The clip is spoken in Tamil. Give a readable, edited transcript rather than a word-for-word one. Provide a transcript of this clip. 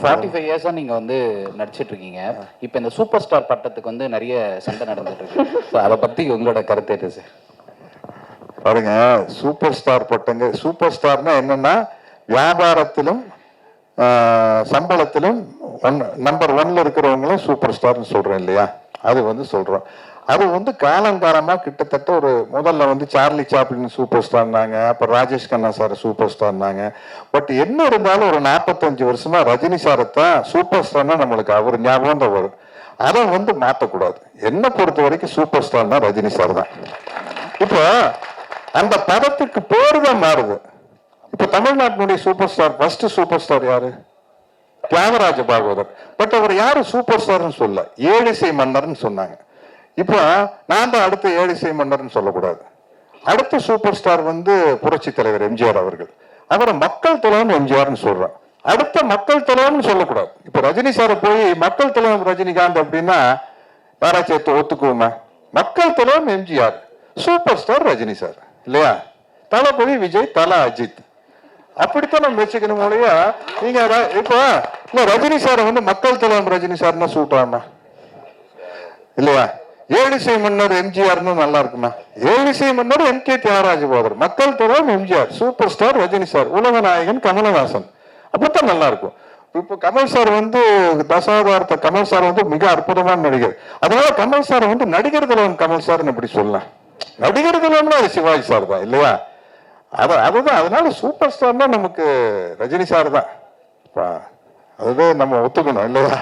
45 இயர்ஸா நீங்க வந்து நடிச்சிட்டு இருக்கீங்க. இப்போ இந்த சூப்பர் ஸ்டார் பட்டத்துக்கு வந்து நிறைய சண்டை நடந்துட்டு இருக்கு. அதை பத்தி உங்களோட கருத்து என்ன சார்? பாருங்க, சூப்பர் ஸ்டார் பட்டங்க, சூப்பர் ஸ்டார்னா என்னன்னா வியாபாரத்திலும் சம்பளத்திலும் நம்பர் 1ல இருக்கிறவங்களும் சூப்பர் ஸ்டார்னு சொல்றேன் இல்லையா? அது வந்து சொல்றோம். அது வந்து காலங்காலமா கிட்டத்தட்ட ஒரு முதல்ல வந்து சார்லி சாப்ளின் சூப்பர் ஸ்டார்னாங்க, அப்புறம் Rajesh Khanna sir super ஸ்டார்னாங்க. But என்ன இருந்தாலும் ஒரு 45 வருஷமா ரஜினி சாரைத்தான் சூப்பர் ஸ்டார்னா நம்மளுக்கு அவர் ஞாபகம் தான் வரும். அதை வந்து மாற்றக்கூடாது. என்னை பொறுத்த வரைக்கும் சூப்பர் ஸ்டார்னா ரஜினி சார் தான். இப்போ அந்த பதத்துக்கு பேரு தான் மாறுது. இப்ப தமிழ்நாட்டினுடைய super star, first super star யாரு? தியாகராஜ பாகவதர். பட் அவர் யாரு சூப்பர் ஸ்டார்னு சொல்ல, ஏழிசை மன்னர்னு சொன்னாங்க. இப்போ நான் தான் அடுத்த ஏழிசை மன்னர்னு சொல்லக்கூடாது. அடுத்த சூப்பர் ஸ்டார் வந்து புரட்சி தலைவர் எம்ஜிஆர் அவர்கள். அவரை மக்கள் தலைவன் எம்ஜிஆர்னு சொல்றான். அடுத்த மக்கள் தலைவன் சொல்லக்கூடாது. இப்ப ரஜினி சாரை போய் மக்கள் தலைவன் ரஜினிகாந்த் அப்படின்னா யாராச்சும் ஒத்துக்குவோமா? மக்கள் தலைவன் MGR, super star Rajini sir இல்லையா? தளபதி விஜய், தல அஜித், அப்படித்தான் நம்ம வச்சுக்கணும் இல்லையா? நீங்க இப்போ இல்ல ரஜினி சார் வந்து மக்கள் தலைவன் ரஜினி சார்னா சூட் ஆகுமா இல்லையா? ஏழிசை மன்னர் எம்ஜிஆர்னு நல்லா இருக்குமா? ஏழிசை மன்னர் எம்.கே. தியாகராஜ பாகவதர், மக்கள் தலைவன் MGR, super star Rajini sir, உலக நாயகன் கமலஹாசன், அப்படித்தான் நல்லா இருக்கும். இப்போ கமல் சார் வந்து தசாவதாரத்தை, கமல் சார் வந்து மிக அற்புதமான நடிகர். அதனால கமல் சார் வந்து நடிகர் தலைவன் கமல் சார்னு எப்படி சொல்லலாம்? நடிகர் தலைவன் அது சிவாஜி சார் தான் இல்லையா? அதுதான். அதனால சூப்பர் ஸ்டார்னா நமக்கு ரஜினி சார் தான். அதுதான் நம்ம ஒத்துக்கணும் இல்லையா?